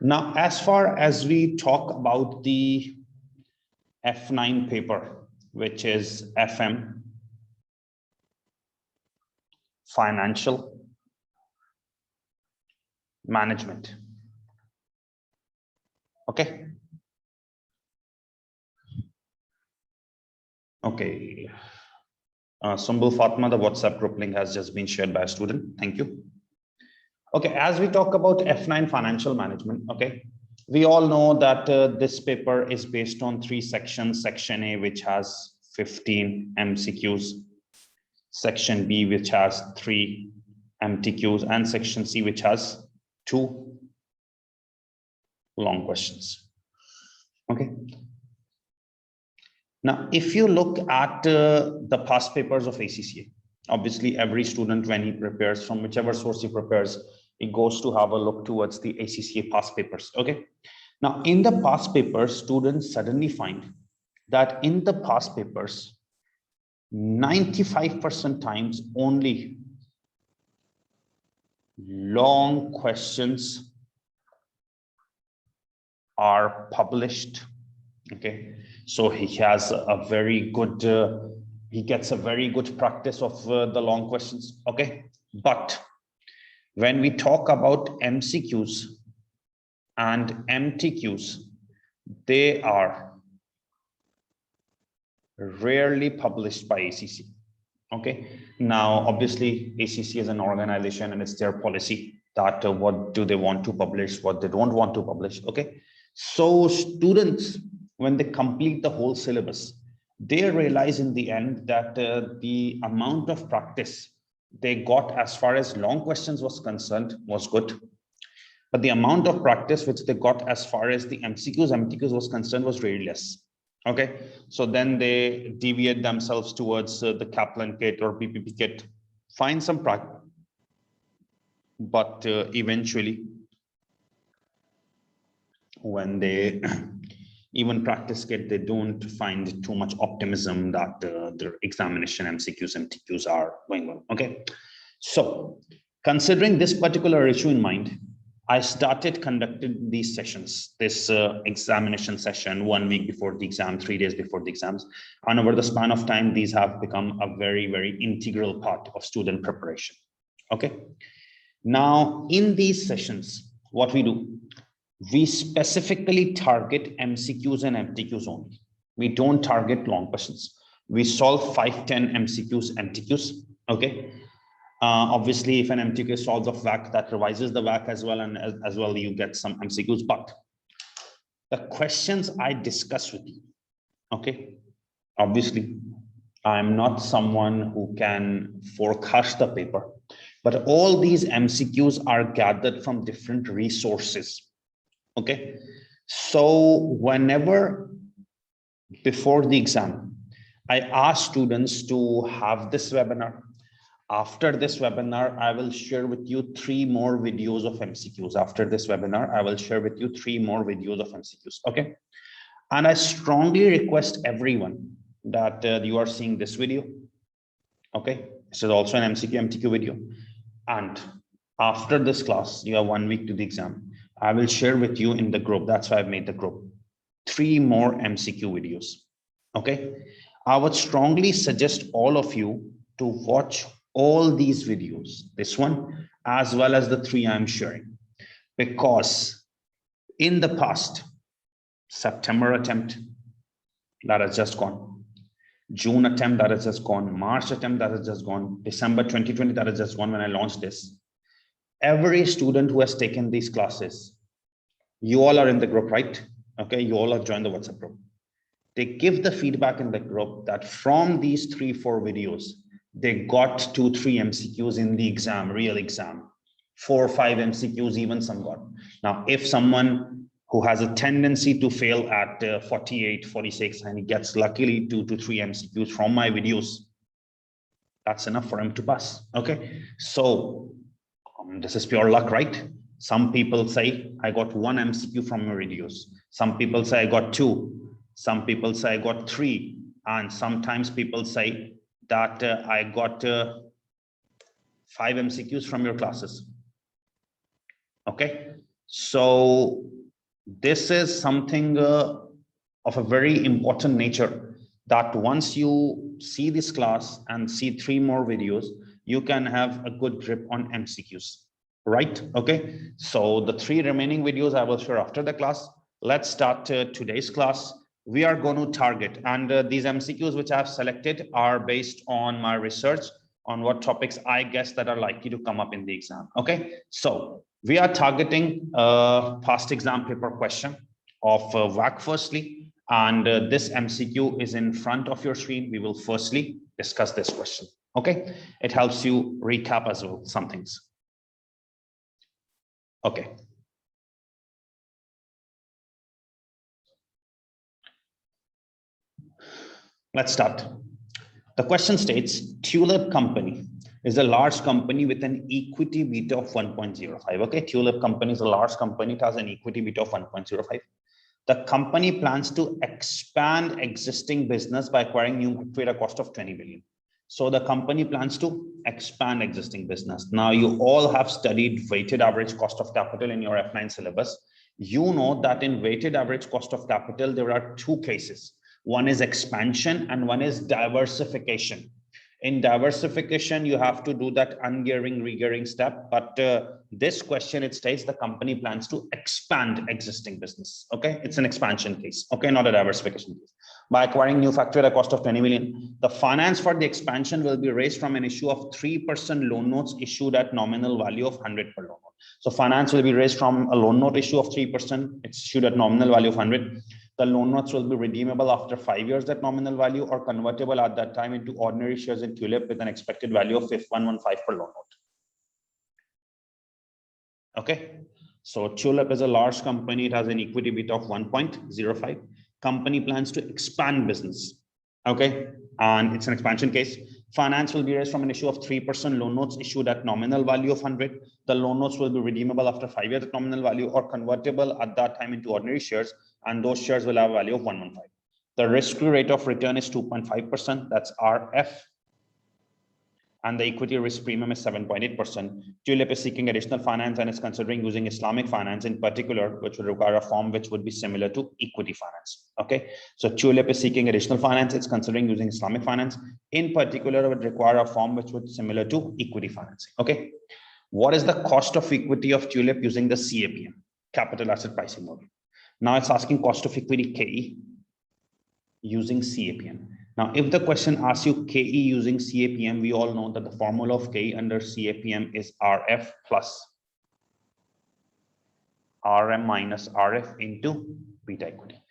Now, as far as we talk about the F9 paper, which is FM, Financial Management. Okay. Okay. Sumbul Fatma, the WhatsApp group link has just been shared by a student. Thank you. Okay, as we talk about F9 financial management, okay, we all know that this paper is based on 3 sections. Section A, which has 15 MCQs, section B, which has 3 MTQs, and section C, which has 2 long questions. Okay. Now, if you look at the past papers of ACCA, obviously every student, when he prepares from whichever source he prepares, he goes to have a look towards the ACCA past papers. Okay. Now, in the past papers, students suddenly find that in the past papers, 95% times only long questions are published. Okay, so he has a very good he gets a very good practice of the long questions. Okay, but when we talk about MCQs and MTQs, they are rarely published by ACC. Okay, now obviously ACC is an organization and it's their policy that what do they want to publish, what they don't want to publish. Okay, so students, when they complete the whole syllabus, they realize in the end that the amount of practice they got as far as long questions was concerned was good, but the amount of practice which they got as far as the MTQs was concerned was really less. Okay, so then they deviate themselves towards the Kaplan kit or BPP kit, find some practice, but eventually when they even practice kit, they don't find too much optimism that their examination MCQs, MTQs are going well. Okay, so considering this particular issue in mind, I started conducting these sessions, this examination session 1 week before the exam, 3 days before the exams. And over the span of time, these have become a very, very integral part of student preparation. Okay. Now, in these sessions, what we do, we specifically target MCQs and MTQs only. We don't target long questions. We solve 5-10 MCQs, MTQs. Okay. Obviously, if an MCQ solves a WAC, that revises the WAC as well, and as well you get some MCQs. But the questions I discuss with you, okay, obviously, I'm not someone who can forecast the paper, but all these MCQs are gathered from different resources. Okay, so whenever before the exam, I ask students to have this webinar. After this webinar, I will share with you 3 more videos of MCQs. After this webinar, I will share with you 3 more videos of MCQs. Okay. And I strongly request everyone that you are seeing this video. Okay. This is also an MCQ, MTQ video. And after this class, you have 1 week to the exam. I will share with you in the group. That's why I've made the group 3 more MCQ videos. Okay. I would strongly suggest all of you to watch all these videos, this one, as well as the 3 I'm sharing, because in the past, September attempt, that has just gone, June attempt, that has just gone, March attempt, that has just gone, December 2020, that has just gone when I launched this. Every student who has taken these classes, you all are in the group, right? Okay, you all have joined the WhatsApp group. They give the feedback in the group that from these 3-4 videos, they got 2-3 MCQs in the exam, real exam, 4 or 5 MCQs, even some got. Now, if someone who has a tendency to fail at 48, 46, and he gets luckily 2 to 3 MCQs from my videos, that's enough for him to pass. Okay, so this is pure luck, right? Some people say I got 1 MCQ from your videos. Some people say I got 2. Some people say I got 3. And sometimes people say that I got 5 MCQs from your classes. Okay, So this is something of a very important nature, that once you see this class and see 3 more videos, you can have a good grip on MCQs, right? Okay, so the 3 remaining videos I will share after the class. Let's start today's class. We are going to target, and these MCQs which I have selected are based on my research on what topics I guess that are likely to come up in the exam. Okay, so we are targeting a past exam paper question of WAC firstly, and this MCQ is in front of your screen. We will firstly discuss this question. Okay, it helps you recap as well some things. Okay. Let's start. The question states, Tulip Company is a large company with an equity beta of 1.05. Okay, Tulip Company is a large company. It has an equity beta of 1.05. The company plans to expand existing business by acquiring new factory at a cost of 20 billion. So the company plans to expand existing business. Now, you all have studied weighted average cost of capital in your F9 syllabus. You know that in weighted average cost of capital, there are 2 cases. One is expansion and one is diversification. In diversification, you have to do that ungearing, regearing step. But this question, it states the company plans to expand existing business. Okay, it's an expansion case. Okay, not a diversification case. By acquiring new factory at a cost of 20 million, the finance for the expansion will be raised from an issue of 3% loan notes issued at nominal value of 100 per loan note. So finance will be raised from a loan note issue of 3%. It's issued at nominal value of 100. The loan notes will be redeemable after 5 years at nominal value, or convertible at that time into ordinary shares in Tulip with an expected value of 115 per loan note. Okay, so Tulip is a large company. It has an equity beta of 1.05. Company plans to expand business. Okay, and it's an expansion case. Finance will be raised from an issue of 3% loan notes issued at nominal value of 100. The loan notes will be redeemable after 5 years at nominal value, or convertible at that time into ordinary shares, and those shares will have a value of 115. The risk-free rate of return is 2.5%. That's RF. And the equity risk premium is 7.8%. Tulip is seeking additional finance and is considering using Islamic finance in particular, which would require a form which would be similar to equity finance. Okay, so Tulip is seeking additional finance. It's considering using Islamic finance. In particular, would require a form which would be similar to equity financing. Okay, what is the cost of equity of Tulip using the CAPM, capital asset pricing model? Now it's asking cost of equity KE using CAPM. Now, if the question asks you KE using CAPM, we all know that the formula of KE under CAPM is RF plus RM minus RF into beta equity.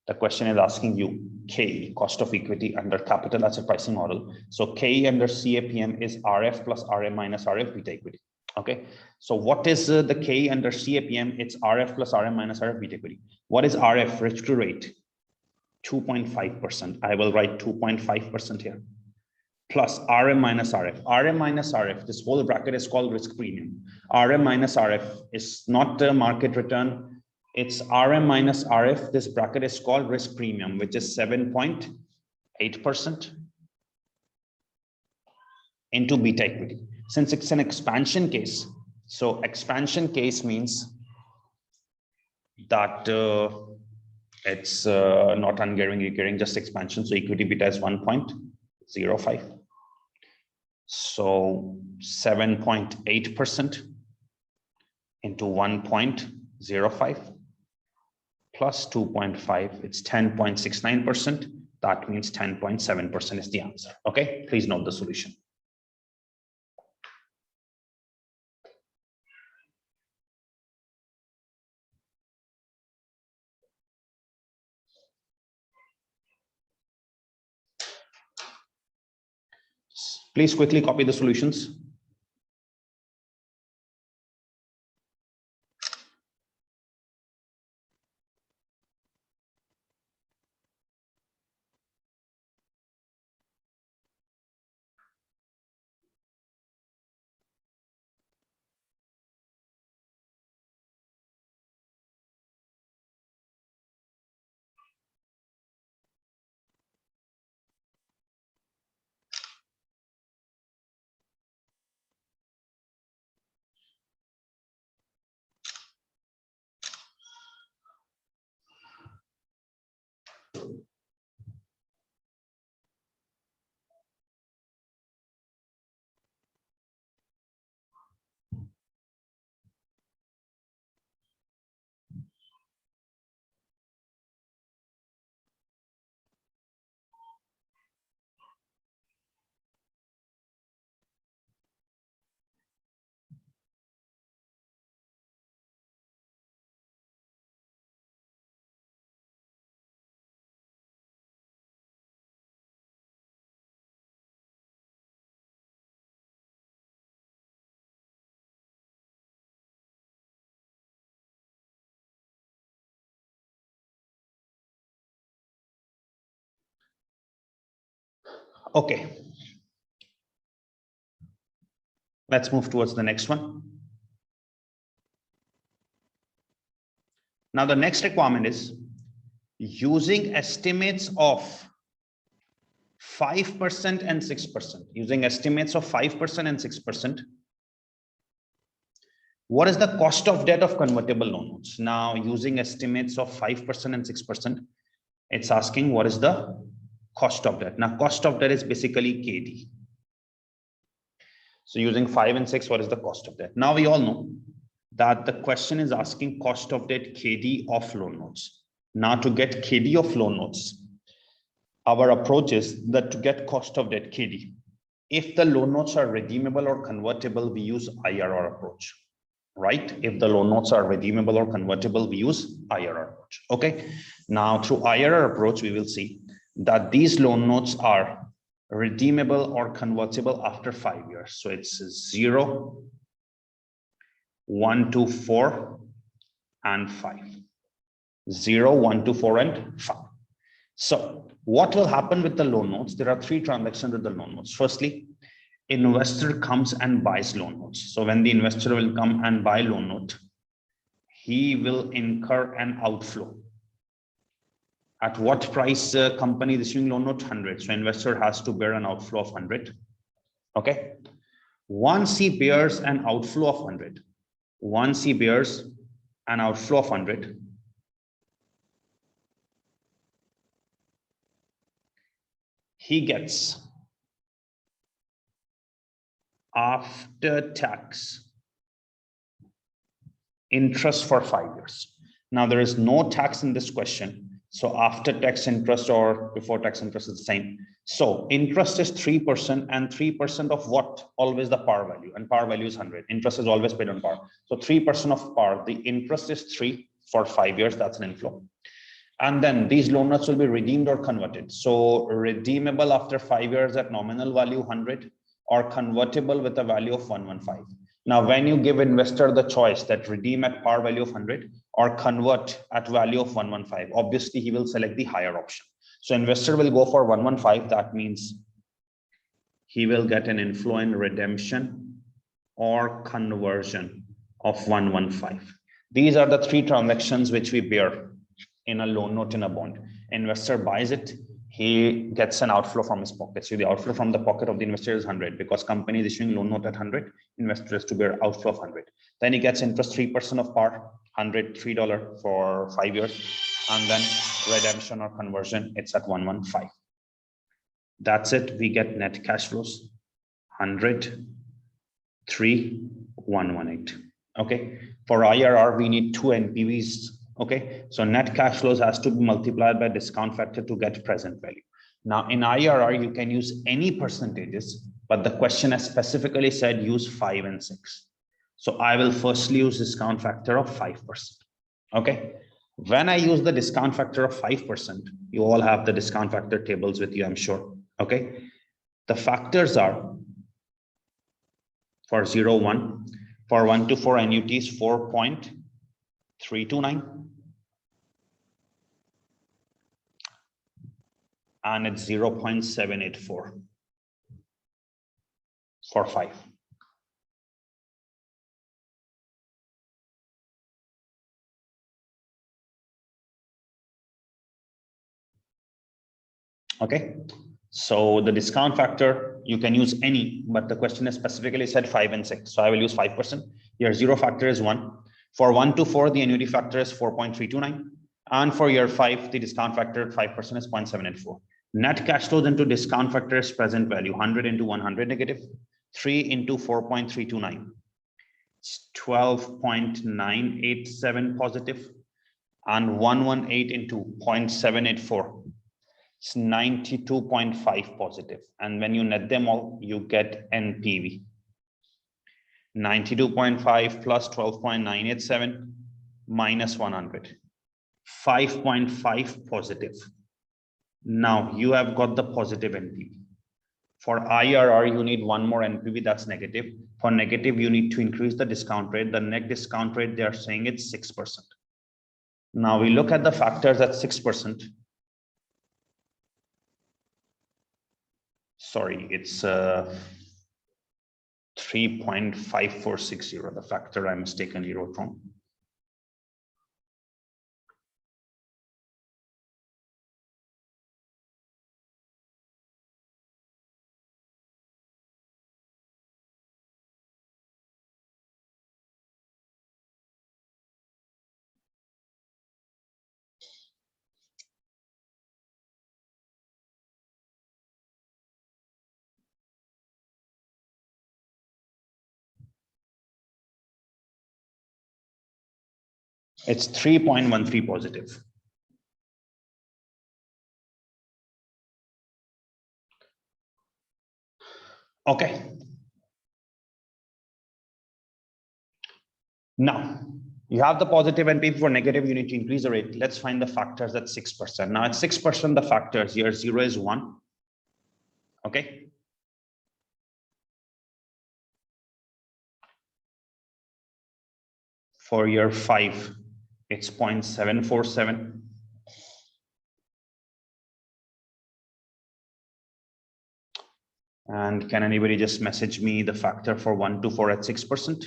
The question is asking you KE, cost of equity under capital asset pricing model. So KE under CAPM is RF plus RM minus RF beta equity. Okay, so what is the KE under CAPM? It's RF plus RM minus RF beta equity. What is RF? Risk-free rate. 2.5%. I will write 2.5% here. Plus RM minus RF. RM minus RF, this whole bracket is called risk premium. RM minus RF is not the market return. It's RM minus RF. This bracket is called risk premium, which is 7.8% into beta equity. Since it's an expansion case, so expansion case means that it's not ungearing, recurring, just expansion. So equity beta is 1.05. So 7.8% into 1.05 plus 2.5, it's 10.69%. That means 10.7% is the answer. Okay, please note the solution. Please quickly copy the solutions. Okay. Let's move towards the next one. Now, the next requirement is using estimates of 5% and 6%. Using estimates of 5% and 6%. What is the cost of debt of convertible loan notes? Now, using estimates of 5% and 6%, it's asking what is the cost of debt. Now, cost of debt is basically KD. So using 5 and 6, what is the cost of debt? Now, we all know that the question is asking cost of debt KD of loan notes. Now, to get KD of loan notes, our approach is that to get cost of debt KD, if the loan notes are redeemable or convertible, we use IRR approach, right? If the loan notes are redeemable or convertible, we use IRR approach. Okay. Now, through IRR approach, we will see that these loan notes are redeemable or convertible after 5 years. So it's 0, 1 to 4 and 5. 0, 1 to 4 and 5. So what will happen with the loan notes? There are 3 transactions with the loan notes. Firstly, investor comes and buys loan notes. So when the investor will come and buy loan note, he will incur an outflow. At what price company is issuing loan note? 100. So investor has to bear an outflow of 100. Okay. Once he bears an outflow of 100, once he bears an outflow of 100, he gets after tax interest for 5 years. Now there is no tax in this question. So after tax interest or before tax interest is the same. So interest is 3% and 3% of what? Always the par value, and par value is 100. Interest is always paid on par. So 3% of par, the interest is 3 for 5 years. That's an inflow. And then these loan notes will be redeemed or converted. So redeemable after 5 years at nominal value 100 or convertible with a value of 115. Now, when you give investor the choice that redeem at par value of 100 or convert at value of 115, obviously he will select the higher option. So investor will go for 115. That means he will get an inflow in redemption or conversion of 115. These are the 3 transactions which we bear in a loan note in a bond. Investor buys it, he gets an outflow from his pocket. So the outflow from the pocket of the investor is 100 because company is issuing loan note at 100, investor has to bear outflow of 100. Then he gets interest 3% of par, $103 for 5 years, and then redemption or conversion, it's at 115. That's it. We get net cash flows 100, 3, 118. Okay. For IRR, we need 2 NPVs. Okay, so net cash flows has to be multiplied by discount factor to get present value. Now in IRR, you can use any percentages, but the question has specifically said use 5 and 6. So I will firstly use discount factor of 5%. Okay, when I use the discount factor of 5%, you all have the discount factor tables with you, I'm sure. Okay, the factors are for 0, 1, for 1 to 4 annuities 4.329. And it's 0.784 for 5. Okay, so the discount factor, you can use any, but the question is specifically said 5 and 6. So I will use 5%. Year 0 factor is 1. For 1 to 4, the annuity factor is 4.329. And for year 5, the discount factor 5% is 0.784. Net cash flows into discount factor is present value 100 into 100 negative, 3 into 4.329. It's 12.987 positive, and 118 into 0.784. It's 92.5 positive. And when you net them all, you get NPV. 92.5 plus 12.987 minus 100. 5.5 positive. Now you have got the positive NPV. For IRR, you need one more NPV, that's negative. For negative, you need to increase the discount rate. The net discount rate, they are saying it's 6%. Now we look at the factors at 6%. Sorry, it's 3.5460, the factor I mistakenly wrote wrong. It's 3.13 positive. Okay. Now, you have the positive NPV. For negative, you need to increase the rate. Let's find the factors at 6%. Now, at 6%, the factors here, 0 is 1. Okay. For year 5, it's 0.747. And can anybody just message me the factor for 1 to 4 at 6%?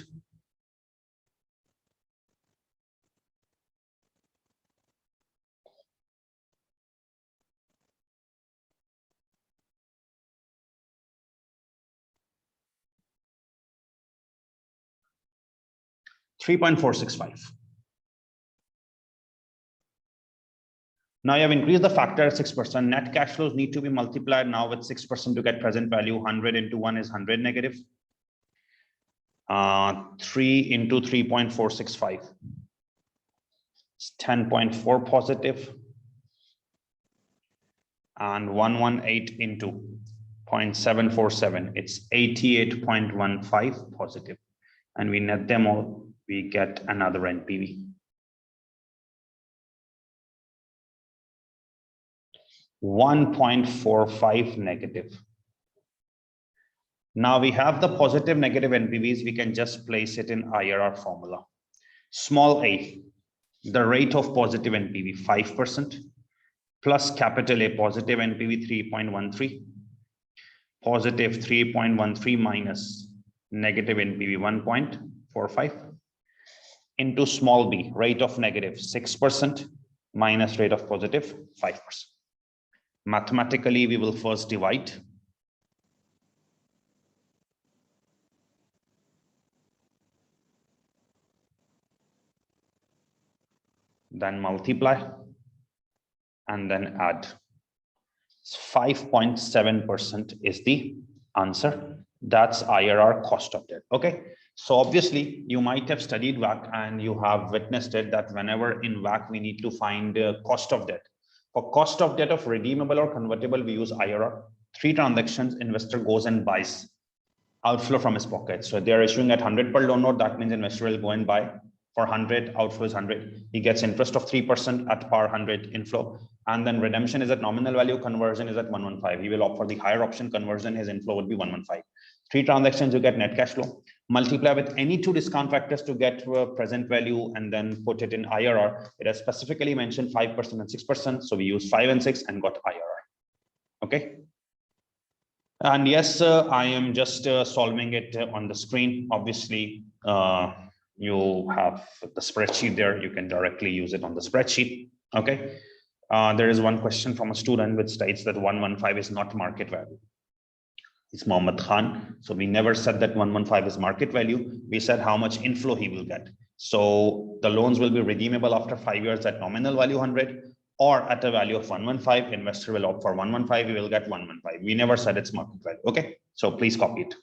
$3.465. Now you have increased the factor at 6%. Net cash flows need to be multiplied now with 6% to get present value. 100 into 1 is 100 negative. 3 into 3.465. It's 10.4 positive. And 118 into 0.747. It's 88.15 positive. And we net them all, we get another NPV. 1.45 negative. Now we have the positive negative NPVs, we can just place it in IRR formula. Small a, the rate of positive NPV 5%, plus capital A positive NPV 3.13, positive 3.13 minus negative NPV 1.45, into small b, rate of negative 6% minus rate of positive 5%. Mathematically, we will first divide. Then multiply and then add. 5.7% is the answer. That's IRR cost of debt. Okay. So obviously you might have studied WACC and you have witnessed it that whenever in WACC we need to find cost of debt. For cost of debt of redeemable or convertible, we use IRR. 3 transactions, investor goes and buys, outflow from his pocket. So they are issuing at 100 per loan note. That means investor will go and buy for 100, outflow is 100. He gets interest of 3% at par 100 inflow. And then redemption is at nominal value, conversion is at 115. He will opt for the higher option, conversion, his inflow would be 115. 3 transactions, you get net cash flow. Multiply with any 2 discount factors to get present value and then put it in IRR. It has specifically mentioned 5% and 6%. So we use 5 and 6 and got IRR. Okay. And yes, I am just solving it on the screen. Obviously, you have the spreadsheet there. You can directly use it on the spreadsheet. Okay. There is one question from a student which states that 115 is not market value. It's Mohammed Khan. So we never said that 115 is market value. We said how much inflow he will get. So the loans will be redeemable after 5 years at nominal value 100 or at a value of 115. Investor will opt for 115. We will get 115. We never said it's market value. Okay. So please copy it.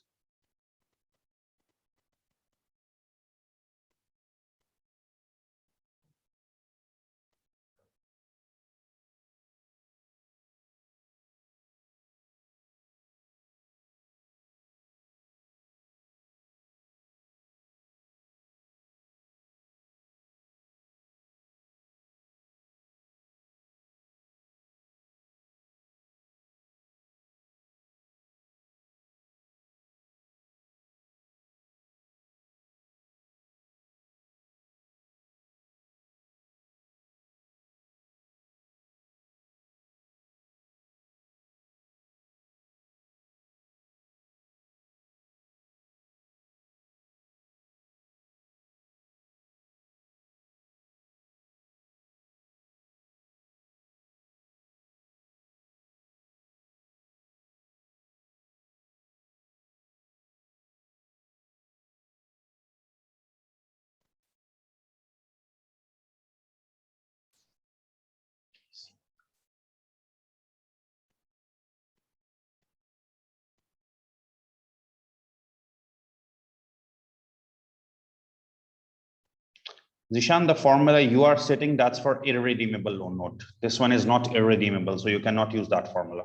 Zishan, the formula you are setting, that's for irredeemable loan note. This one is not irredeemable, so you cannot use that formula.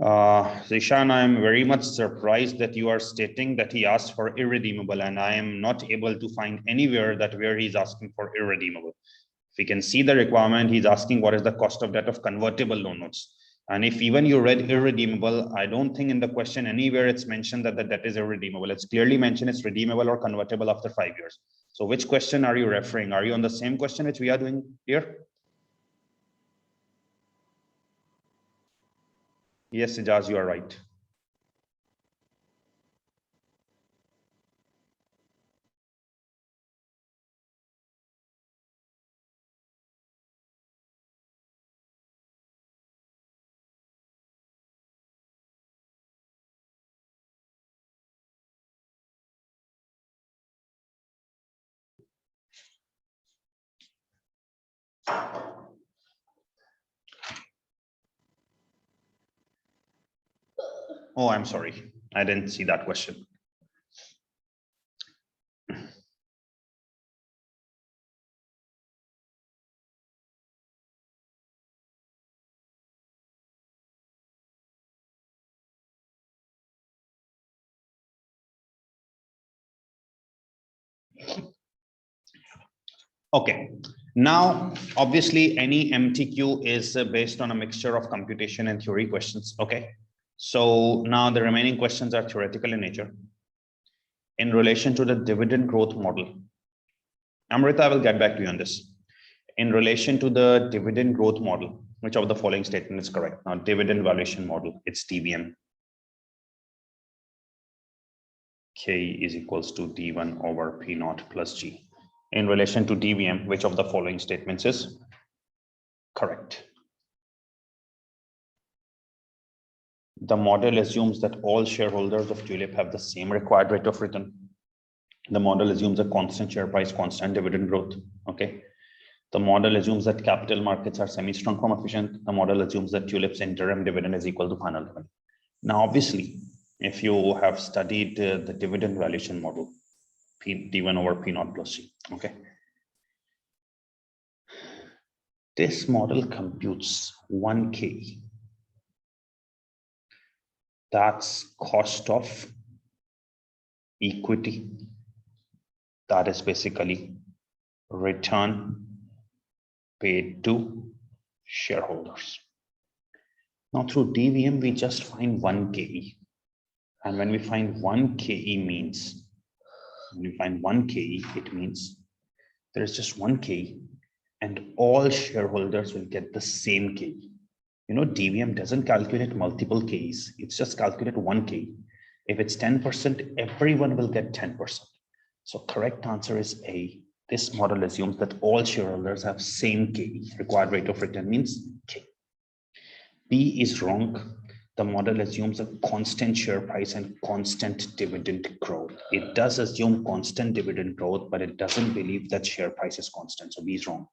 Zishan, I am very much surprised that you are stating that he asked for irredeemable, and I am not able to find anywhere that where he's asking for irredeemable. If we can see the requirement, he's asking what is the cost of debt of convertible loan notes. And if even you read irredeemable, I don't think in the question anywhere it's mentioned that the debt is irredeemable. It's clearly mentioned it's redeemable or convertible after 5 years. So which question are you referring? Are you on the same question which we are doing here? Yes, Ijaz, you are right. Oh, I'm sorry. I didn't see that question. Okay, now obviously any MTQ is based on a mixture of computation and theory questions. Okay, so now the remaining questions are theoretical in nature. In relation to the dividend growth model, Amrita, I will get back to you on this. In relation to the dividend growth model, which of the following statement is correct? Now, dividend valuation model, it's DVM. K is equals to D1 over P naught plus G. In relation to DVM, which of the following statements is correct? The model assumes that all shareholders of Tulip have the same required rate of return. The model assumes a constant share price, constant dividend growth. Okay. The model assumes that capital markets are semi-strong from efficient. The model assumes that Tulip's interim dividend is equal to final dividend. Now, obviously, if you have studied the dividend valuation model, D1 over P naught plus G, okay. This model computes 1K. That's cost of equity. That is basically return paid to shareholders. Now through DVM, we just find 1KE. And when we find 1KE means, when we find 1KE, it means there's just 1KE and all shareholders will get the same KE. You know, DVM doesn't calculate multiple Ks. It's just calculate 1K. If it's 10%, everyone will get 10%. So correct answer is A. This model assumes that all shareholders have same K. Required rate of return means K. B is wrong. The model assumes a constant share price and constant dividend growth. It does assume constant dividend growth, but it doesn't believe that share price is constant. So B is wrong.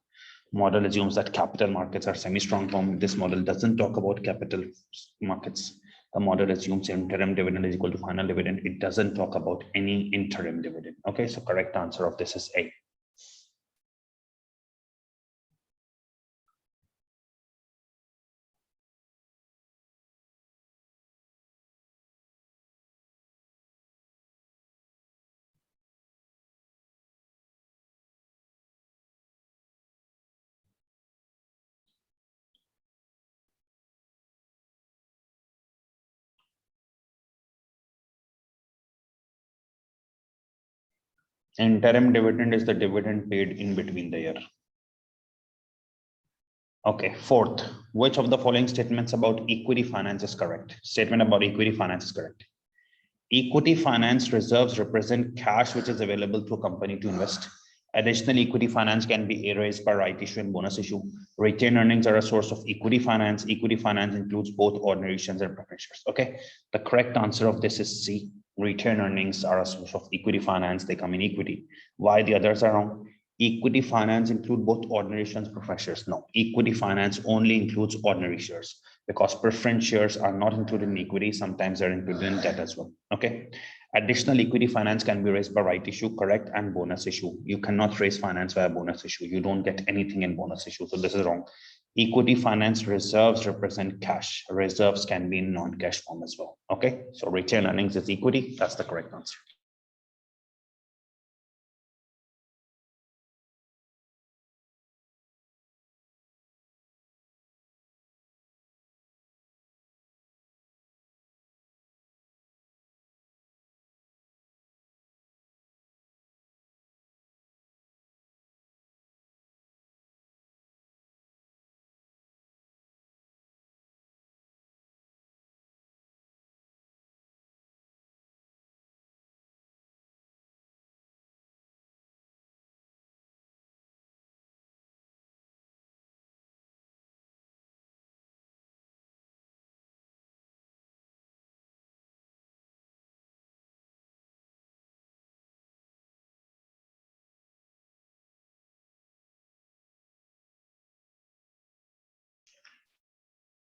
Model assumes that capital markets are semi-strong form. This model doesn't talk about capital markets. The model assumes interim dividend is equal to final dividend. It doesn't talk about any interim dividend. Okay, so correct answer of this is A. Interim dividend is the dividend paid in between the year. Okay, fourth, which of the following statements about equity finance is correct? Statement about equity finance is correct. Equity finance reserves represent cash which is available to a company to invest. Additional equity finance can be raised by right issue and bonus issue. Retained earnings are a source of equity finance. Equity finance includes both ordinary shares and preference shares. Okay, the correct answer of this is C. Retained earnings are a source of equity finance. They come in equity. Why the others are wrong? Equity finance include both ordinary shares and preference shares. No, equity finance only includes ordinary shares because preference shares are not included in equity. Sometimes they're included in debt as well. Okay. Additional equity finance can be raised by right issue, correct, and bonus issue. You cannot raise finance via bonus issue. You don't get anything in bonus issue. So this is wrong. Equity finance reserves represent cash. Reserves can be in non-cash form as well. Okay. So retained earnings is equity. That's the correct answer.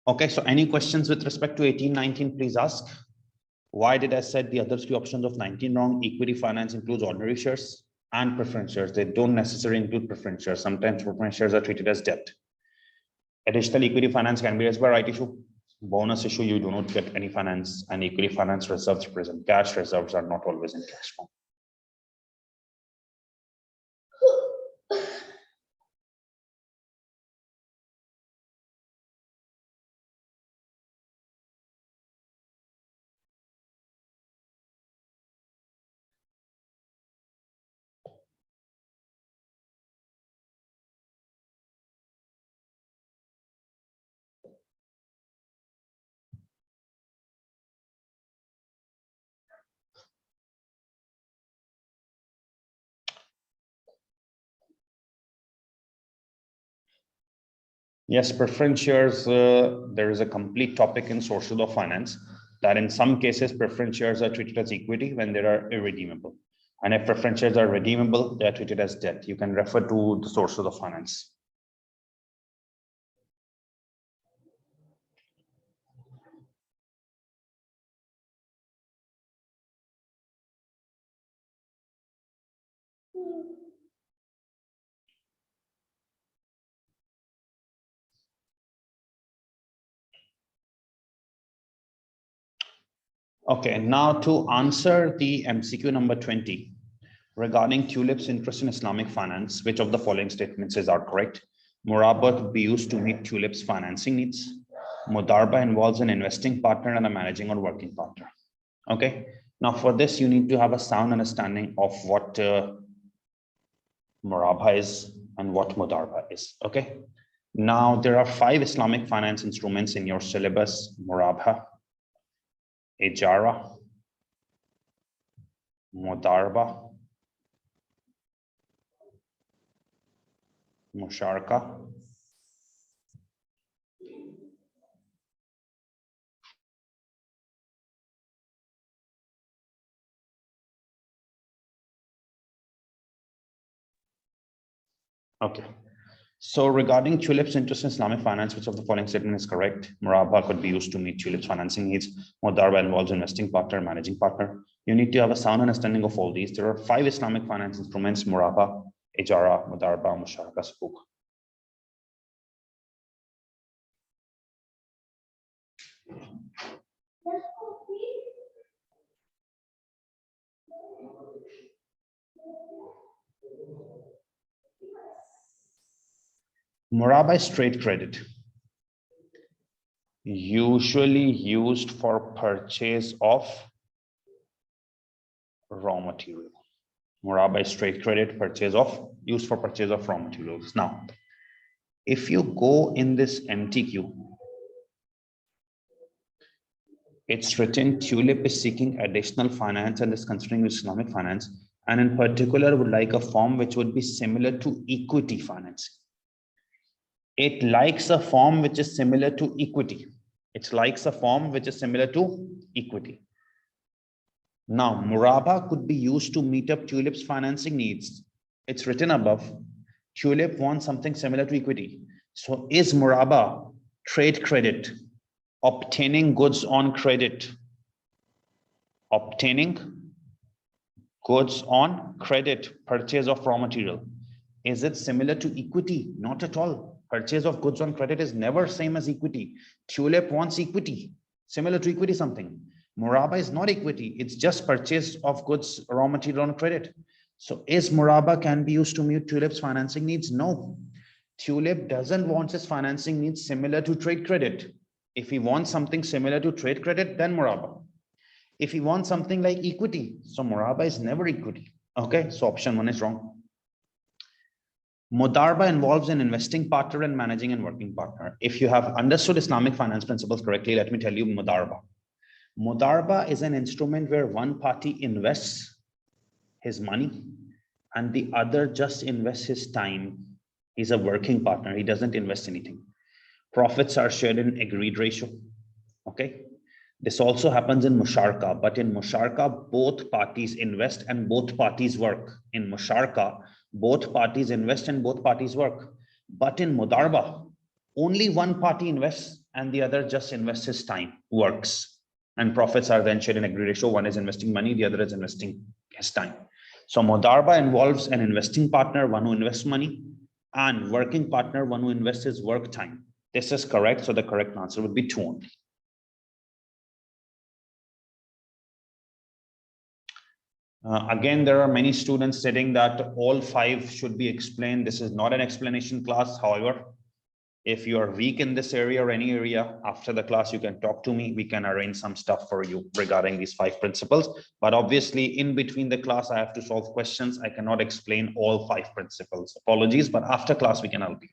Okay, so any questions with respect to 18, 19, please ask. Why did I set the other three options of 19 wrong? Equity finance includes ordinary shares and preference shares. They don't necessarily include preference shares. Sometimes preference shares are treated as debt. Additional equity finance can be raised by right issue. Bonus issue, you do not get any finance, and equity finance reserves present cash. Reserves are not always in cash form. Yes, preference shares, there is a complete topic in social law finance that in some cases, preference shares are treated as equity when they are irredeemable. And if preference shares are redeemable, they are treated as debt. You can refer to the sources of finance. Okay, now to answer the MCQ number 20 regarding Tulip's interest in Islamic finance, which of the following statements are correct? Murabba could be used to meet Tulip's financing needs. Mudarba involves an investing partner and a managing or working partner. Okay, now for this, you need to have a sound understanding of what Murabba is and what Mudarba is. Okay, now there are 5 Islamic finance instruments in your syllabus: Murabba, Ijara, Mudarba, Musharaka, okay. So regarding Tulip's interest in Islamic finance, which of the following statement is correct? Murabba could be used to meet Tulip's financing needs. Mudarba involves investing partner, managing partner. You need to have a sound understanding of all these. There are 5 Islamic finance instruments: Murabba, Ijara, Mudarba, Musharaka, Sukuk. Murabba is trade credit, usually used for purchase of raw material. Muraba is trade credit, used for purchase of raw materials. Now, if you go in this MTQ, it's written Tulip is seeking additional finance and is considering Islamic finance, and in particular would like a form which would be similar to equity financing. It likes a form which is similar to equity. It likes a form which is similar to equity. Now, Muraba could be used to meet up Tulip's financing needs. It's written above, Tulip wants something similar to equity. So is Muraba trade credit, obtaining goods on credit, obtaining goods on credit, purchase of raw material? Is it similar to equity? Not at all. Purchase of goods on credit is never same as equity. Tulip wants equity, similar to equity something. Muraba is not equity. It's just purchase of goods, raw material on credit. So is Muraba can be used to meet Tulip's financing needs? No. Tulip doesn't want his financing needs similar to trade credit. If he wants something similar to trade credit, then Muraba. If he wants something like equity, so Muraba is never equity. Okay, so option 1 is wrong. Mudarba involves an investing partner and managing and working partner. If you have understood Islamic finance principles correctly, let me tell you Mudarba. Mudarba is an instrument where one party invests his money and the other just invests his time. He's a working partner. He doesn't invest anything. Profits are shared in agreed ratio. Okay. This also happens in Musharka, but in Musharka, both parties invest and both parties work. In Musharka, both parties invest and both parties work. But in Mudarba, only one party invests and the other just invests his time, works. And profits are then shared in agreed ratio. One is investing money, the other is investing his time. So Mudarba involves an investing partner, one who invests money, and working partner, one who invests his work time. This is correct. So the correct answer would be 2 only. Again, there are many students stating that all 5 should be explained. This is not an explanation class. However, if you are weak in this area or any area, after the class, you can talk to me. We can arrange some stuff for you regarding these 5 principles. But obviously, in between the class, I have to solve questions. I cannot explain all 5 principles. Apologies, but after class, we can help you.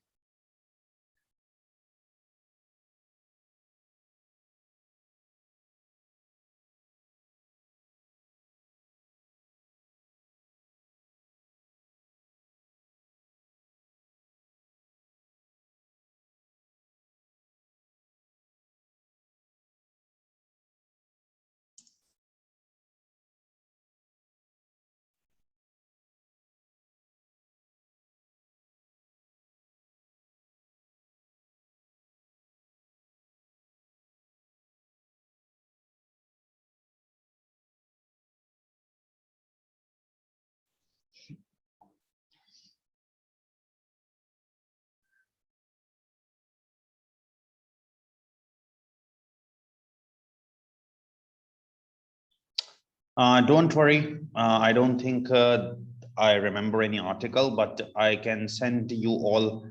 Don't worry. I don't think I remember any article, but I can send you all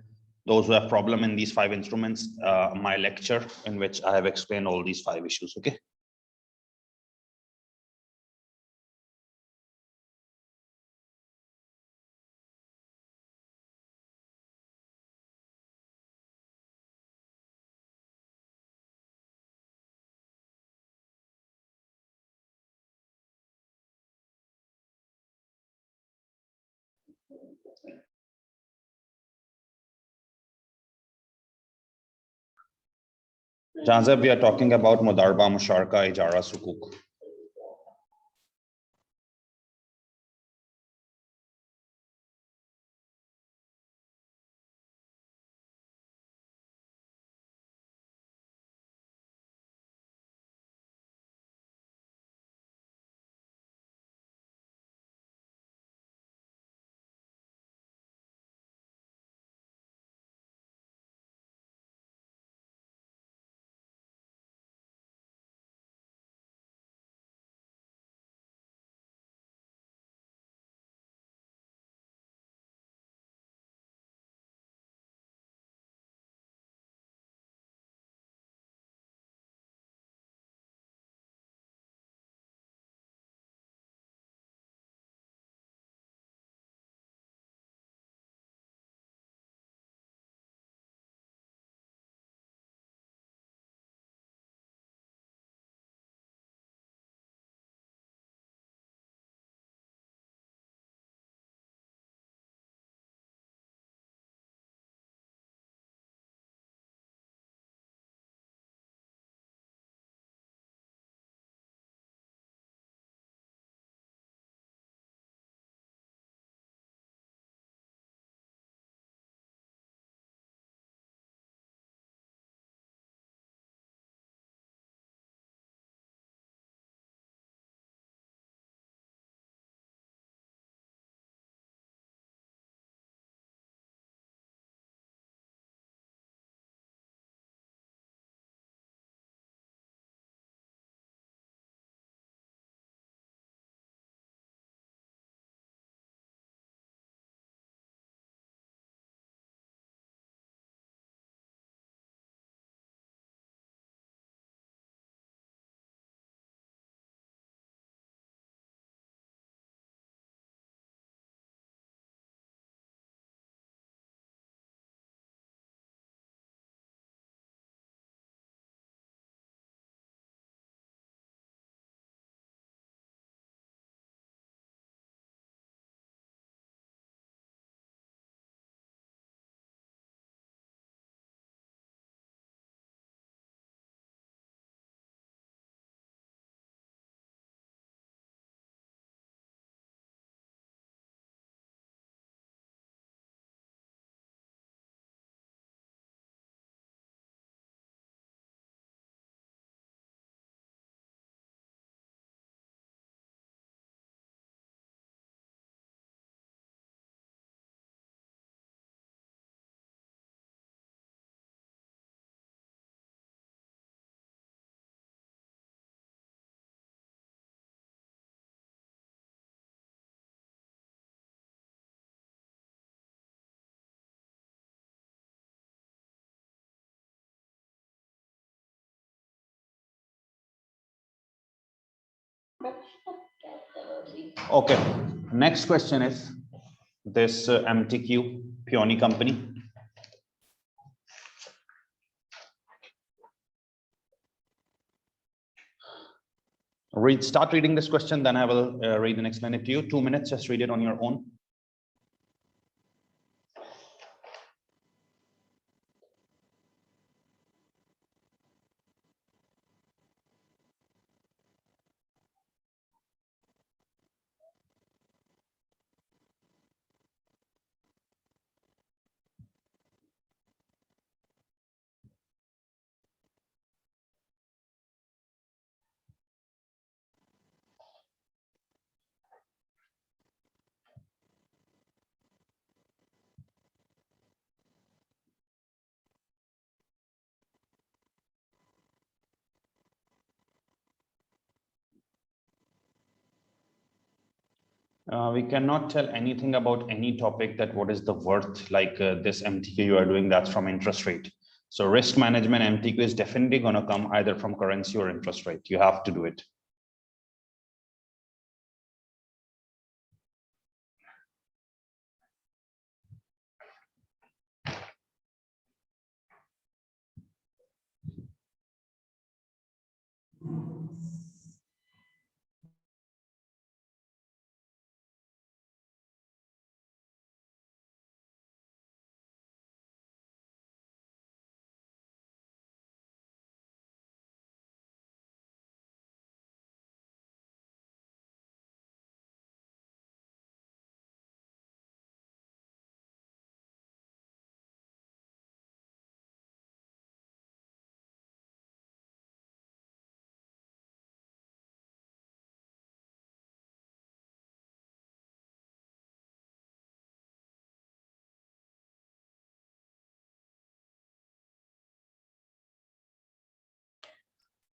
those who have problem in these 5 instruments, my lecture in which I have explained all these 5 issues. Okay. Jazab, we are talking about Mudarba, Musharka, Ijara, Sukuk. Okay, next question is this MTQ Peony company. Start reading this question, then I will read and explain it to you. 2 minutes, just read it on your own. We cannot tell anything about any topic that what is the worth, like this MTQ you are doing, that's from interest rate. So risk management MTQ is definitely going to come either from currency or interest rate. You have to do it.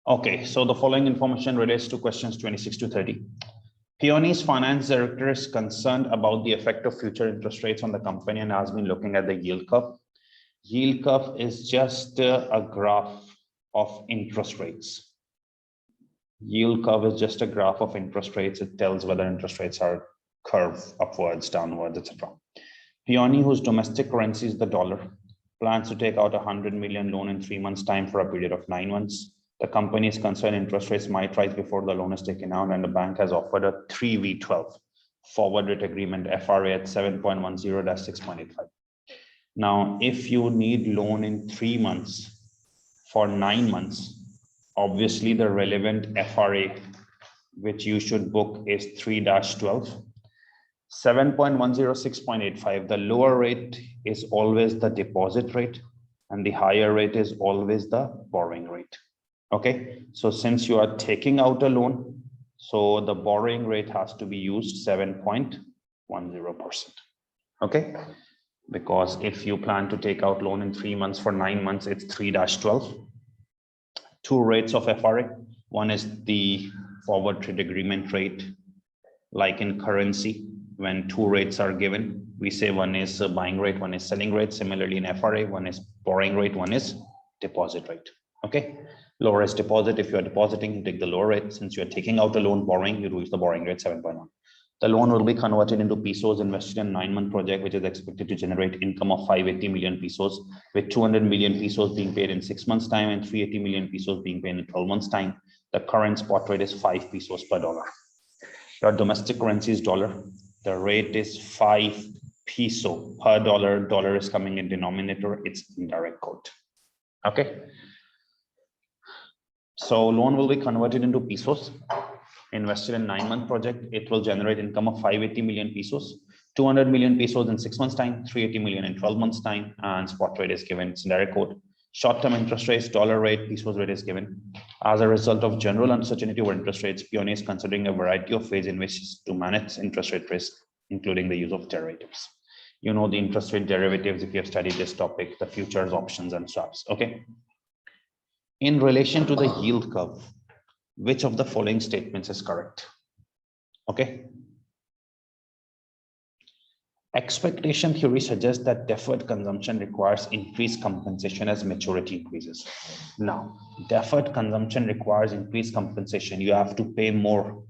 Okay, so the following information relates to questions 26 to 30. Peony's finance director is concerned about the effect of future interest rates on the company and has been looking at the yield curve. Yield curve is just a graph of interest rates. Yield curve is just a graph of interest rates. It tells whether interest rates are curve upwards, downwards, etc. Peony, whose domestic currency is the dollar, plans to take out a 100 million loan in 3 months' time for a period of 9 months. The company is concerned interest rates might rise before the loan is taken out, and the bank has offered a 3v12 forward rate agreement FRA at 7.10-6.85. Now, if you need loan in 3 months for 9 months, obviously the relevant FRA which you should book is 3-12. 7.10-6.85. The lower rate is always the deposit rate, and the higher rate is always the borrowing rate. Okay, so since you are taking out a loan, so the borrowing rate has to be used 7.10%. Okay, because if you plan to take out loan in 3 months for 9 months, it's 3-12. 2 rates of FRA. One is the forward trade agreement rate, like in currency, when 2 rates are given, we say one is a buying rate, one is selling rate. Similarly in FRA, one is borrowing rate, one is deposit rate. Okay, lower is deposit. If you are depositing, you take the lower rate. Since you are taking out a loan borrowing, you use the borrowing rate 7.1. The loan will be converted into pesos, invested in a 9-month project, which is expected to generate income of 580 million pesos, with 200 million pesos being paid in 6 months' time and 380 million pesos being paid in 12 months' time. The current spot rate is 5 pesos per dollar. Your domestic currency is dollar. The rate is 5 peso per dollar. Dollar is coming in denominator. It's indirect quote. Okay. So loan will be converted into pesos, invested in 9-month project. It will generate income of 580 million pesos, 200 million pesos in 6 months' time, 380 million in 12 months' time, and spot rate is given. It's indirect quote. Short-term interest rates, dollar rate, pesos rate is given. As a result of general uncertainty over interest rates, Peony is considering a variety of ways in which to manage interest rate risk, including the use of derivatives. You know the interest rate derivatives if you have studied this topic, the futures, options, and swaps. Okay. In relation to the yield curve, which of the following statements is correct? Okay. Expectation theory suggests that deferred consumption requires increased compensation as maturity increases. Now, deferred consumption requires increased compensation. You have to pay more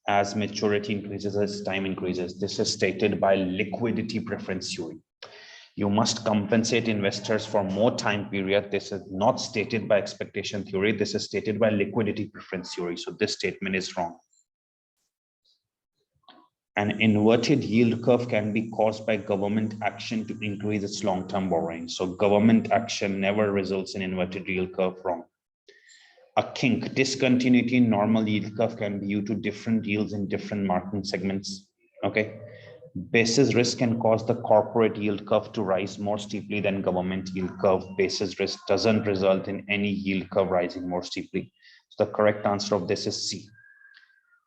as maturity increases, as time increases. This is stated by liquidity preference theory. You must compensate investors for more time period. This is not stated by expectation theory. This is stated by liquidity preference theory. So this statement is wrong. An inverted yield curve can be caused by government action to increase its long-term borrowing. So government action never results in inverted yield curve. Wrong. A kink, discontinuity in normal yield curve, can be due to different yields in different market segments. Okay. Basis risk can cause the corporate yield curve to rise more steeply than government yield curve. Basis risk doesn't result in any yield curve rising more steeply. So the correct answer of this is C.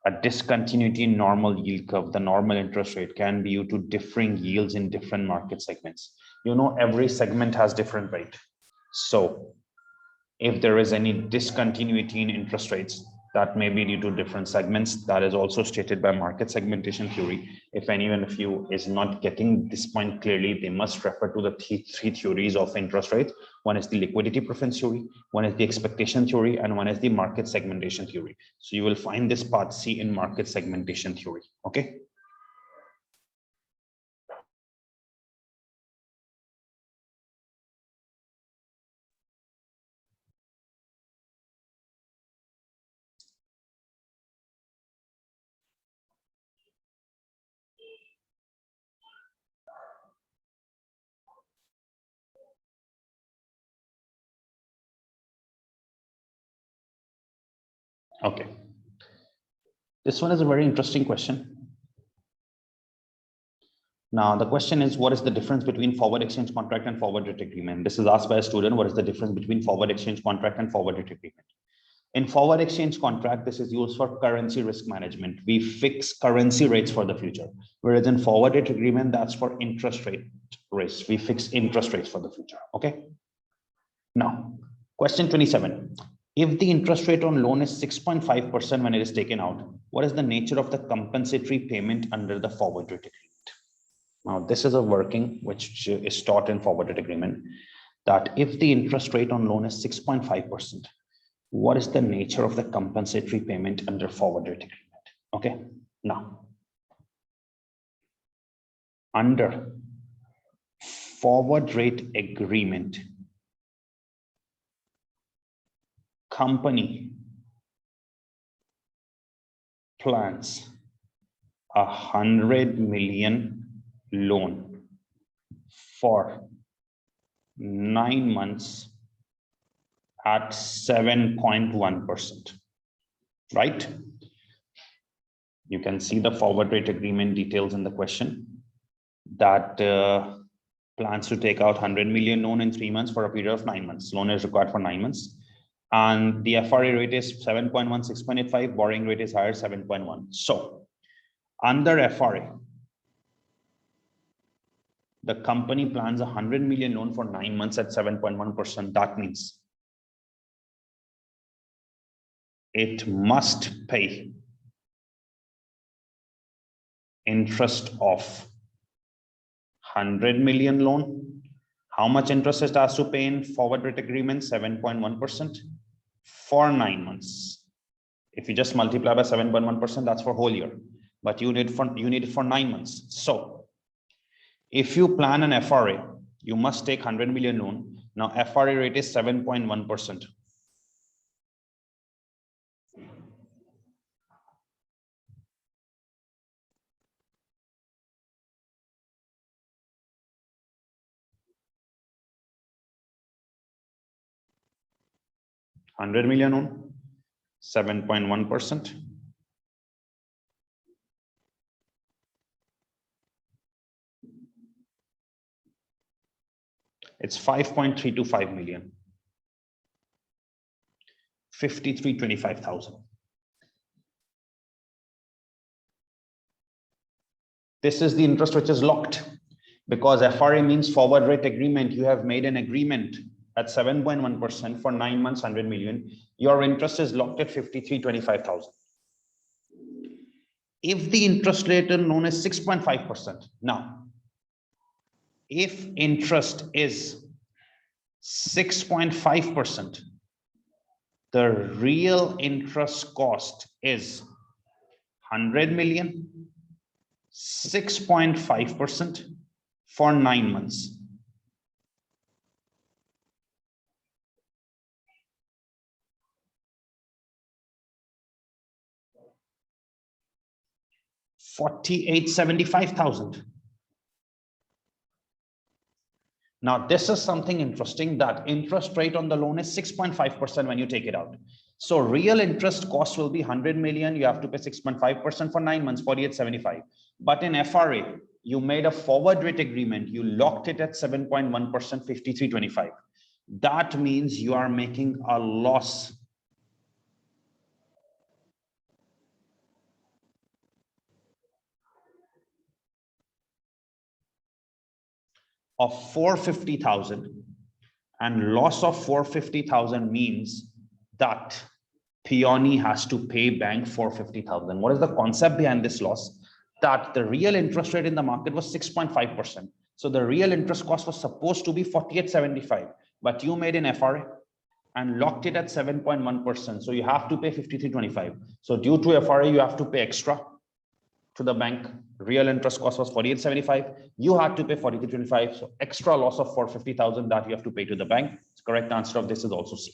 A discontinuity in normal yield curve, the normal interest rate, can be due to differing yields in different market segments. You know, every segment has different rate. So if there is any discontinuity in interest rates, that may be due to different segments. That is also stated by market segmentation theory. If anyone of you is not getting this point clearly, they must refer to the three theories of interest rates. One is the liquidity preference theory, one is the expectation theory, and one is the market segmentation theory. So you will find this part C in market segmentation theory. Okay. Okay. This one is a very interesting question. Now, the question is, what is the difference between forward exchange contract and forward rate agreement? This is asked by a student. What is the difference between forward exchange contract and forward rate agreement? In forward exchange contract, this is used for currency risk management. We fix currency rates for the future. Whereas in forward rate agreement, that's for interest rate risk. We fix interest rates for the future. Okay. Now, question 27. If the interest rate on loan is 6.5% when it is taken out, what is the nature of the compensatory payment under the forward rate agreement? Now, this is a working which is taught in forward rate agreement, that if the interest rate on loan is 6.5%, what is the nature of the compensatory payment under forward rate agreement? Okay. Now, under forward rate agreement, company plans 100 million loan for 9 months at 7.1%, right? You can see the forward rate agreement details in the question, that plans to take out 100 million loan in 3 months for a period of 9 months. Loan is required for 9 months. And the FRA rate is 7.1, 6.85, borrowing rate is higher, 7.1. So under FRA, the company plans 100 million loan for 9 months at 7.1%. That means it must pay interest of 100 million loan. How much interest it has to pay in forward rate agreement? 7.1% for 9 months. If you just multiply by 7.1%, that's for whole year, but you need it for 9 months. So if you plan an FRA, you must take 100 million loan. Now FRA rate is 7.1%. $100 million on 7.1%. It's 5.325 million. 53,25,000. This is the interest which is locked, because FRA means forward rate agreement. You have made an agreement at 7.1% for 9 months, 100 million. Your interest is locked at 53,25,000. If the interest rate is known as 6.5%, now, if interest is 6.5%, the real interest cost is 100 million, 6.5% for 9 months. $48,75,000. Now, this is something interesting, that interest rate on the loan is 6.5% when you take it out. So real interest cost will be 100 million. You have to pay 6.5% for 9 months, 48.75. But in FRA, you made a forward rate agreement. You locked it at 7.1%, 53.25. That means you are making a loss of 450,000, and loss of 450,000 means that Peony has to pay bank 450,000. What is the concept behind this loss? That the real interest rate in the market was 6.5%. So the real interest cost was supposed to be 48.75, but you made an FRA and locked it at 7.1%. So you have to pay 53.25. So due to FRA, you have to pay extra to the bank. Real interest cost was 48.75. You had to pay 43.25. So extra loss of 450,000 that you have to pay to the bank. The correct answer of this is also C.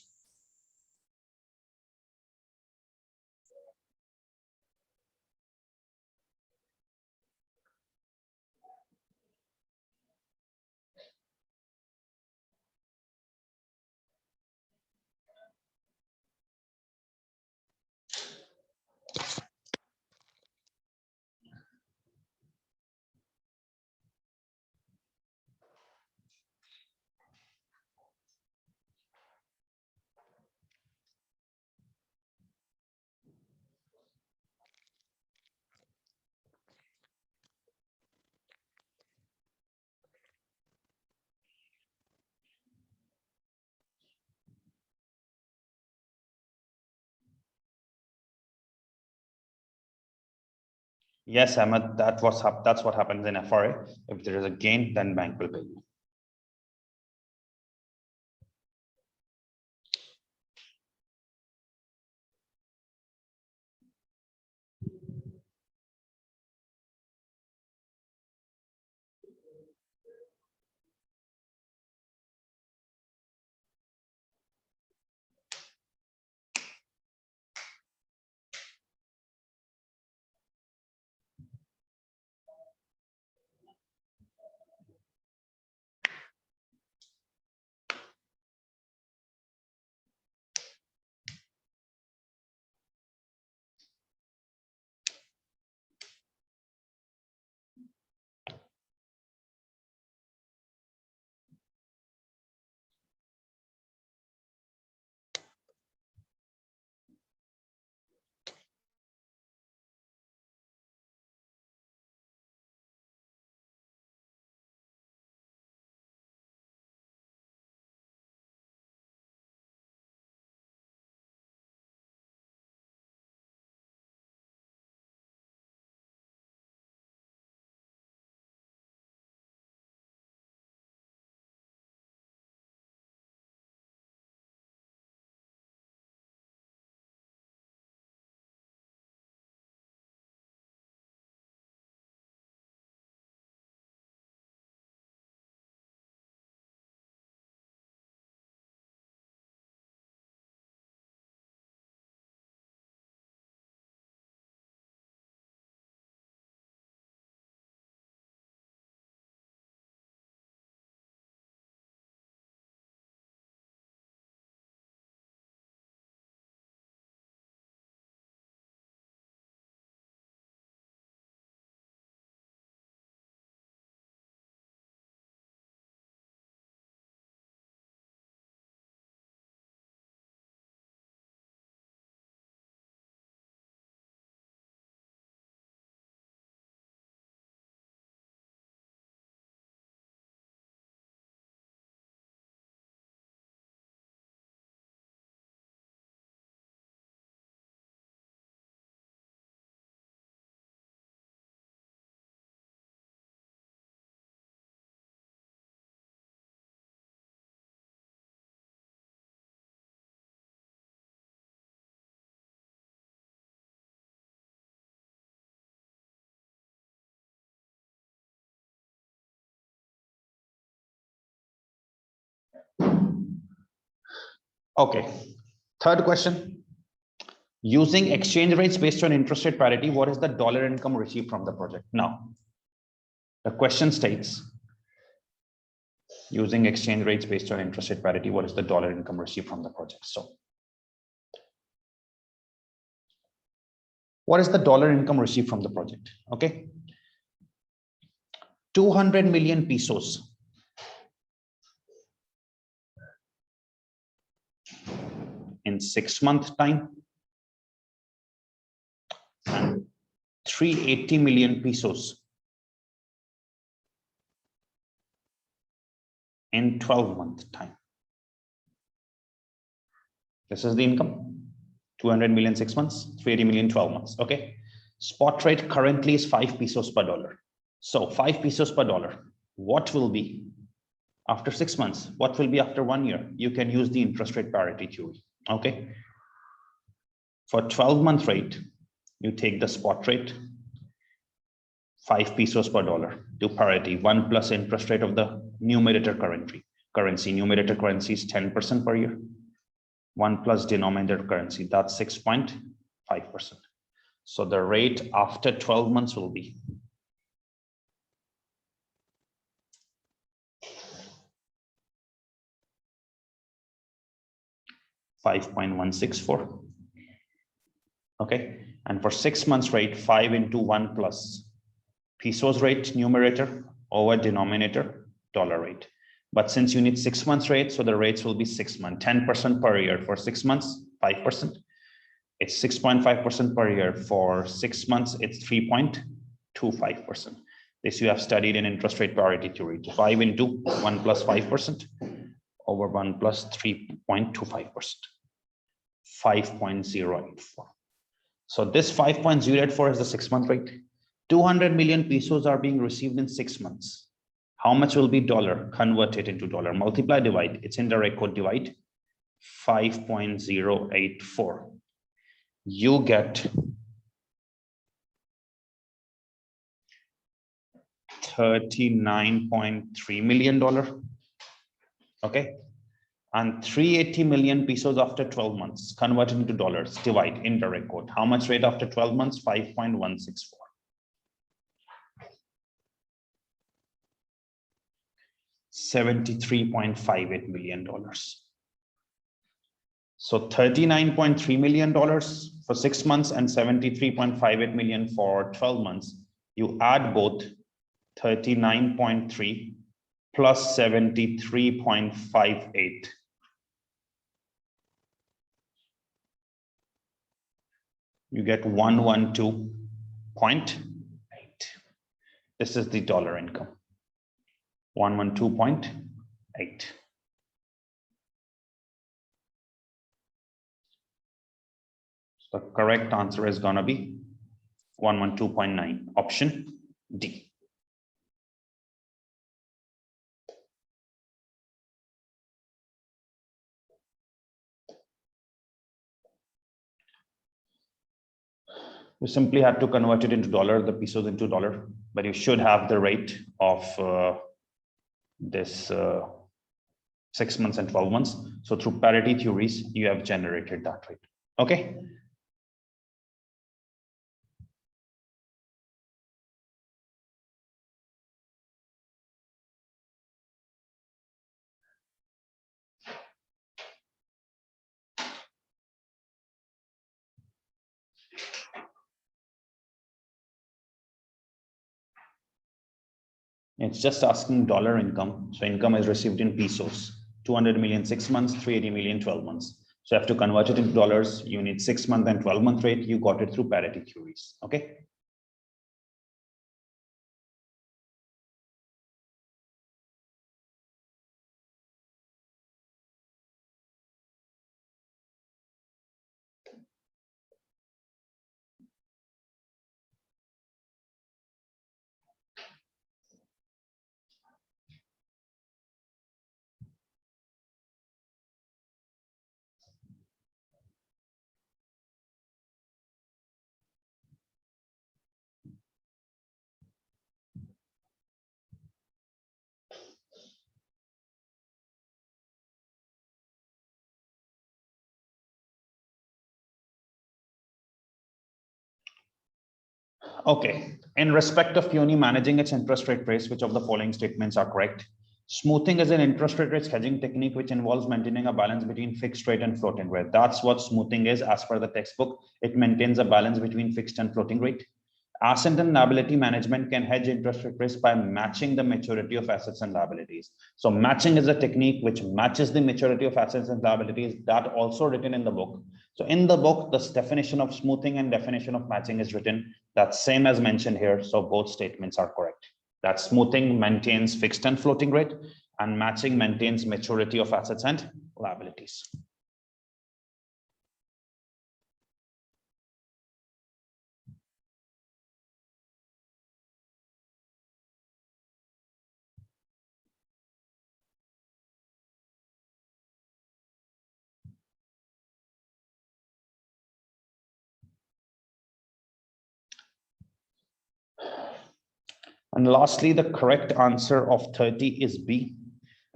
Yes, Ahmed, that's what happens in FRA. If there is a gain, then bank will pay you. Okay. Third question. Using exchange rates based on interest rate parity, what is the dollar income received from the project? Now, the question states, using exchange rates based on interest rate parity, what is the dollar income received from the project? So, what is the dollar income received from the project? Okay. 200 million pesos in 6 month time and 380 million pesos in 12-month time. This is the income. 200 million 6 months, 380 million 12 months. Okay. Spot rate currently is 5 pesos per dollar. So 5 pesos per dollar. What will be after 6 months? What will be after 1 year? You can use the interest rate parity theory. Okay. For 12-month rate, you take the spot rate, 5 pesos per dollar to parity, 1 plus interest rate of the numerator currency. Numerator currency is 10% per year. 1 plus denominator currency, that's 6.5%. So the rate after 12 months will be 5.164. Okay, and for 6 months rate, 5 into 1 plus pesos rate numerator over denominator dollar rate. But since you need 6 months rate, so the rates will be 6 months, 10% per year for 6 months, 5%. It's 6.5% per year for 6 months. It's 3.25%. This you have studied in interest rate parity theory. 5 into 1 plus 5% over 1 plus 3.25%. 5.084. So this 5.084 is the 6 month rate. 200 million pesos are being received in 6 months. How much will be dollar? Convert it into dollar. Multiply, divide. It's indirect code, divide. 5.084. You get $39.3 million. Okay. And 380 million pesos after 12 months. Convert it into dollars. Divide, indirect code. How much rate after 12 months? 5.164. $73.58 million. So $39.3 million for 6 months and 73.58 million for 12 months. You add both 39.3 plus 73.58. You get 112.8. This is the dollar income. 112.8. So the correct answer is going to be 112.9, option D. You simply have to convert it into dollar, the pesos into dollar, but you should have the rate of this 6 months and 12 months. So through parity theories, you have generated that rate. Okay. It's just asking dollar income. So income is received in pesos, 200 million 6 months, 380 million 12 months. So you have to convert it into dollars. You need 6 month and 12-month rate. You got it through parity theories. Okay. Okay, in respect of puny managing its interest rate risk, which of the following statements are correct? Smoothing is an interest rate risk hedging technique which involves maintaining a balance between fixed rate and floating rate. That's what smoothing is as per the textbook. It maintains a balance between fixed and floating rate. Asset and liability management can hedge interest rate risk by matching the maturity of assets and liabilities. So matching is a technique which matches the maturity of assets and liabilities. That also written in the book. So in the book, this definition of smoothing and definition of matching is written. That's same as mentioned here. So both statements are correct. That smoothing maintains fixed and floating rate, and matching maintains maturity of assets and liabilities. And lastly, the correct answer of 30 is B.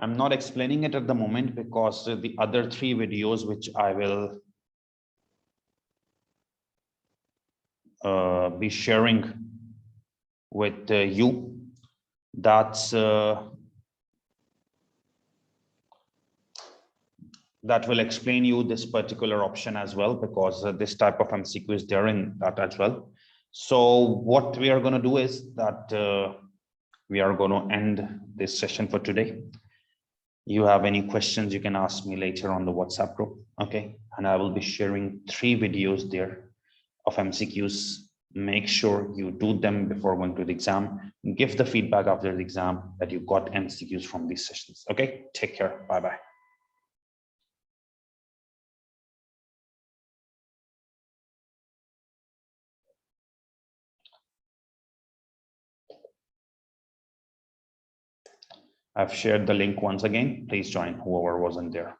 I'm not explaining it at the moment because the other 3 videos which I will be sharing with you, that will explain you this particular option as well, because this type of MCQ is there in that as well. So what we are going to do is that we are going to end this session for today. You have any questions, you can ask me later on the WhatsApp group. Okay, and I will be sharing 3 videos there of MCQs. Make sure you do them before going to the exam. Give the feedback after the exam that you got MCQs from these sessions. Okay, take care. Bye bye. I've shared the link once again. Please join whoever wasn't there.